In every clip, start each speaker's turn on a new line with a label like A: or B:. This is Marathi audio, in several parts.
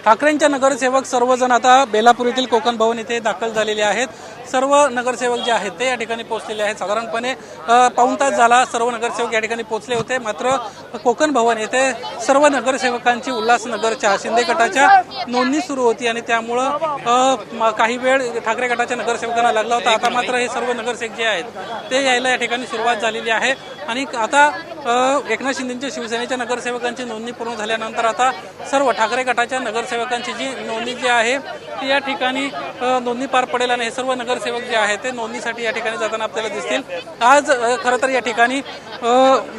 A: ठाकरेंच्या नगरसेवक सर्वजण आता बेलापूर येथील कोकण भवन येथे दाखल झालेले आहेत। सर्व नगरसेवक जे आहेत ते या ठिकाणी पोहोचलेले आहेत। साधारणपणे पाऊण तास झाला सर्व नगरसेवक या ठिकाणी पोहोचले होते। मात्र कोकण भवन येथे सर्व नगरसेवकांची उल्हासनगरच्या शिंदे गटाच्या नोंदणी सुरू होती आणि त्यामुळे काही वेळ ठाकरे गटाच्या नगरसेवकांना लागला होता। आता मात्र हे सर्व नगरसेवक जे आहेत ते यायला या ठिकाणी सुरुवात झालेली आहे आणि आता एकनाथ शिंदेच्या शिवसेनेच्या नगरसेवकांची नोंदणी पूर्ण झाल्यानंतर आता सर्व ठाकरे गटाच्या नगरसेवकांची जी नोंदणी जी आहे ती या ठिकाणी नोंदणी पार पडेल आणि हे सर्व नगरसेवक जे आहेत ते नोंदणीसाठी या ठिकाणी जाताना आपल्याला दिसतील। आज खरं तर या ठिकाणी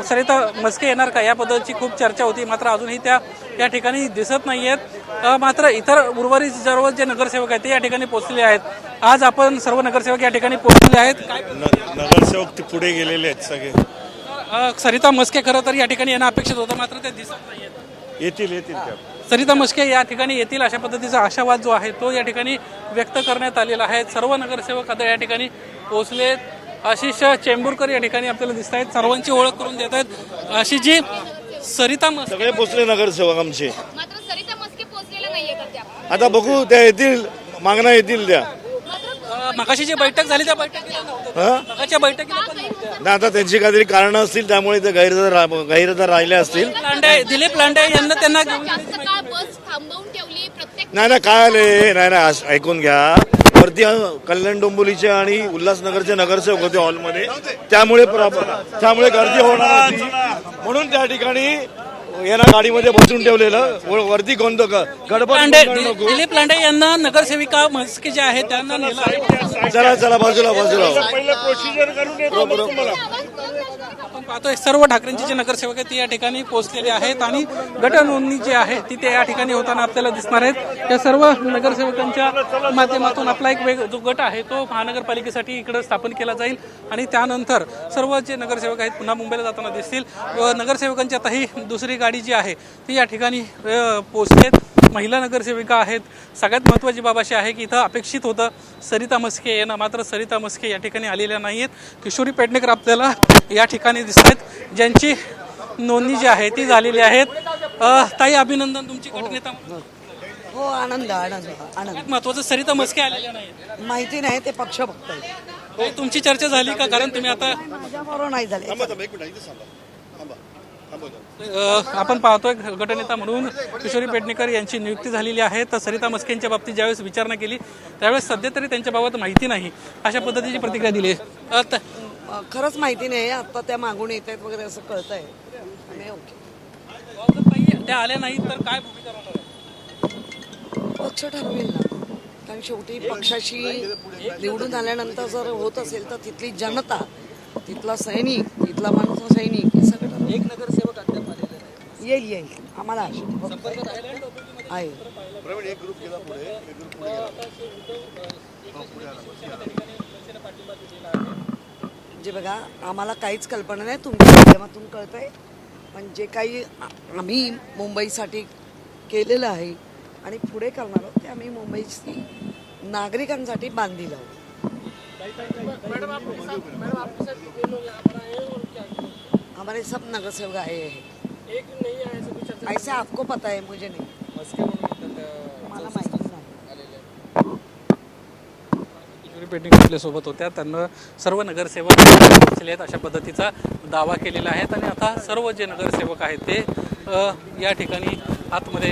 A: सरिता म्हस्के येणार का याबद्दलची खूप चर्चा होती, मात्र अजूनही त्या या ठिकाणी दिसत नाहीयेत। मात्र इतर उर्वरित सर्व जे नगरसेवक आहेत ते या ठिकाणी पोहोचलेले आहेत। आज आपण सर्व नगरसेवक या ठिकाणी पोहोचलेले आहेत। काय
B: नगरसेवक ते पुढे गेलेले आहेत सगळे।
A: सरिता म्हस्के खरं तर या ठिकाणी येणं अपेक्षित होतं, मात्र ते दिसत नाहीयेत।
B: येतील
A: सरिता म्हस्के या ठिकाणी येतील अशा पद्धतीचा आशावाद जो आहे तो या ठिकाणी व्यक्त करण्यात आलेला आहे। सर्व नगरसेवक आता या ठिकाणी पोहोचलेत। आशिष चेंबूरकर या ठिकाणी आपल्याला दिसत आहेत, सर्वांची ओळख करून देत आहेत। आशिषजी, सरिता म्हस्के
B: सगळे पोहोचले नगरसेवक आमचे,
C: मात्र सरिता म्हस्के पोहोचलेल्या नाहीये का त्या?
B: आता बघू त्या येतील, मागण्या येतील त्या।
A: मगाशी जी बैठक झाली त्या बैठकीला मगाच्या बैठकीला पण
B: नाही, आता त्यांची काहीतरी कारणं असतील त्यामुळे ते गैरहजर राहिले असतील।
A: दिलीप लांडे यांना त्यांना
C: जास्त काळ बस थांबवून ठेवली प्रत्येक
B: नाही काय आले, नाही ऐकून घ्या, वरती कल्याण डोंबिवलीचे आणि उल्हासनगरचे नगरसेवक होते हॉलमध्ये, त्यामुळे गर्दी होणार होती म्हणून त्या ठिकाणी यांना गाडीमध्ये बसून ठेवलेलं। वरती कोणतं गडबड
A: दिलीप लांडे यांना नगरसेविका म्हस्के जे आहेत त्यांना नेलं।
B: चला बाजूला
A: आपण पाहतोय सर्व ठाकरेंचे जे नगरसेवक आहेत ते या ठिकाणी पोहोचलेले आहेत आणि गट नोंदणी जी आहे ती ते या ठिकाणी होताना आपल्याला दिसणार आहेत। या सर्व नगरसेवकांच्या माध्यमातून आपला एक जो गट आहे तो महानगरपालिकेसाठी इकडे स्थापन केला जाईल आणि त्यानंतर सर्व जे नगरसेवक आहेत पुन्हा मुंबईला जाताना दिसतील। नगरसेवकांची आता ही दुसरी गाडी जी आहे ती या ठिकाणी पोहोचलेत। महिला नगरसेविका आहेत। सगळ्यात महत्त्वाची बाब अशी आहे की इथं अपेक्षित होतं सरिता म्हस्के येणं, मात्र सरिता म्हस्के या ठिकाणी आलेल्या नाही आहेत। किशोरी पेडणेकर आपल्याला या ठिकाणी दिसत आहेत, ज्यांची नोंदणी जी आहे ती झालेली आहे। ताई, अभिनंदन तुमची गटनेता।
D: हो, आनंद।
A: महत्वाचं सरिता म्हस्के आलेल्या नाही,
D: माहिती नाही, ते पक्ष बघताय।
A: तुमची चर्चा झाली का? कारण तुम्ही आता
D: माझ्याबरोबर नाही झाले।
A: आपण पाहतोय गटनेता म्हणून किशोरी पेडणेकर यांची नियुक्ती झालेली आहे। तर सरिता म्हस्केंच्या बाबतीत ज्यावेळेस विचारणा केली त्यावेळेस सध्या तरी त्यांच्याबाबत माहिती नाही अशा पद्धतीची प्रतिक्रिया दिली।
D: खरंच माहिती नाही, आता त्या मागून येत आहेत वगैरे असं कळतंय।
A: त्या आल्या नाही तर काय भूमिका राहणार?
D: पक्ष ठरवेल ना, कारण शेवटी पक्षाशी निवडून आल्यानंतर जर होत असेल तर तिथली जनता, तिथला सैनिक, तिथला माणूस सैनिक हे सगळं
A: एक नगरसेवक अद्याप आलेला नाही।
D: येईल आम्हाला आहे। जे बघा, आम्हाला काहीच कल्पना नाही, तुमच्या माध्यमातून कळतंय, पण जे काही आम्ही मुंबईसाठी केलेलं आहे आणि पुढे करणार आहोत ते आम्ही मुंबईची नागरिकांसाठी बांधील आहोत। हमारे सब नगरसेवक आए हैं। एक नहीं है ऐसा आपको पता है, मुझे नहीं, मला माहिती नाही।
A: किशोरी पेडणेकर आपल्या सोबत होत्या, त्यांना सर्व नगरसेवक पोहोचले आहेत अशा पद्धतीचा दावा केलेला आहे आणि आता सर्व जे नगरसेवक आहेत ते या ठिकाणी आतमध्ये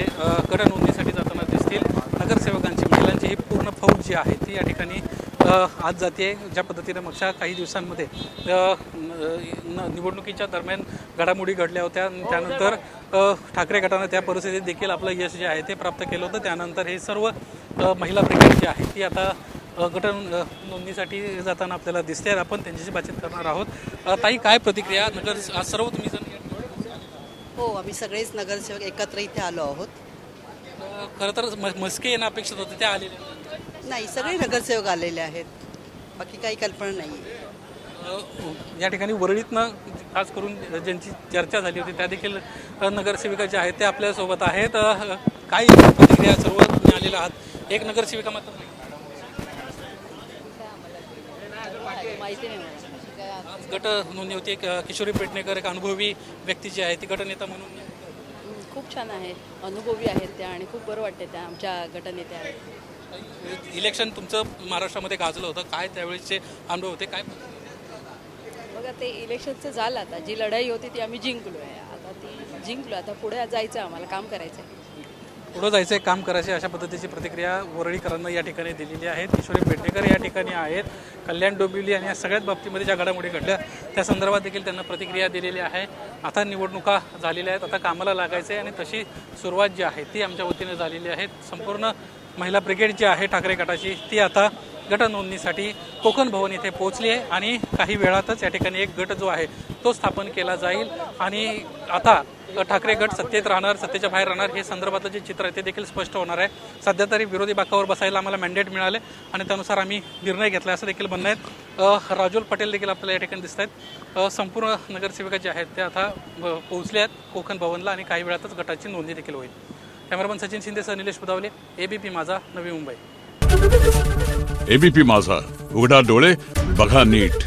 A: गट नोंदणीसाठी जाताना दिसतील। नगरसेवकांची, महिलांची ही पूर्ण फौज जी आहे ती या ठिकाणी आज जाते। ज्या पद्धतीने मागच्या काही दिवसांमध्ये निवडणुकीच्या दरम्यान घडामोडी घडल्या होत्या, त्यानंतर ठाकरे गटानं त्या परिस्थितीत देखील आपलं यश जे आहे ते प्राप्त केलं होतं। त्यानंतर हे सर्व महिला ब्रिगेड जी आहे ती आता गट नोंदणीसाठी जाताना आपल्याला दिसते। आपण त्यांच्याशी बातचीत करणार आहोत। ताई, काय प्रतिक्रिया? आज सर्व तुम्ही जण?
E: हो, आम्ही सगळेच नगरसेवक एकत्र इथे आलो आहोत।
A: खरं तर म्हस्के येणं अपेक्षित होते, त्या आलेले
E: नाही, सगळे नगरसेवक आलेले आहेत, बाकी काही कल्पना नाही।
A: या ठिकाणी वरळीतनं खास करून ज्यांची चर्चा झाली होती त्या देखील नगरसेविका ज्या आहेत त्या आपल्यासोबत आहेत। काय प्रतिक्रिया सर्व तुम्ही आलेला आहात, एक नगरसेविका मात्र नाही.
E: माहिती नाही
A: आज गट नोंदणी होती. एक किशोरी पेडणेकर एक अनुभवी व्यक्ती जी आहे ती गटनेता म्हणून
E: खूप छान आहे, अनुभवी आहेत त्या आणि खूप बरं वाटते त्या आमच्या गटनेत्या आहेत.
A: इलेक्शन तुमचं महाराष्ट्रामध्ये गाजलं होतं, काय त्यावेळेसचे अनुभव होते, काय
E: बघा ते इलेक्शनचं झालं, आता जी लढाई होती ती आम्ही जिंकलो आहे, आता ती जिंकलो, आता पुढे जायचं आम्हाला काम करायचं आहे.
A: पुढं जायचं काम करायचे अशा पद्धतीची प्रतिक्रिया वरळीकरांना या ठिकाणी दिलेली आहे. किशोरी पेडणेकर या ठिकाणी आहेत. कल्याण डोंबिवली आणि या सगळ्याच बाबतीमध्ये ज्या घडामोडी घडल्या त्या संदर्भात देखील त्यांना प्रतिक्रिया दिलेली आहे. आता निवडणुका झालेल्या आहेत, आता कामाला लागायचं आहे आणि तशी सुरुवात जी आहे ती आमच्या वतीने झालेली आहे. संपूर्ण महिला ब्रिगेड जी आहे ठाकरे गटाची ती आता गट नोंदणीसाठी कोकण भवन इथे पोहोचली आहे आणि काही वेळातच या ठिकाणी एक गट जो आहे तो स्थापन केला जाईल आणि आता ठाकरे गट सत्तेत राहणार, सत्तेच्या बाहेर राहणार हे संदर्भातलं जे चित्र आहे ते देखील स्पष्ट होणार आहे. सध्या तरी विरोधी बाकावर बसायला आम्हाला मॅन्डेट मिळाले आणि त्यानुसार आम्ही निर्णय घेतला असं देखील म्हणणं आहेत. राजूल पटेल देखील आपल्याला या ठिकाणी दिसत आहेत. संपूर्ण नगरसेविका जे आहेत ते आता पोहोचले आहेत कोकण भवनला आणि काही वेळातच गटाची नोंदणी देखील होईल. कॅमेरामन सचिन शिंदेसह निलेश बुदावले, ABP माझा, नवी मुंबई.
F: ABP माझा, उघडा डोळे बघा नीट.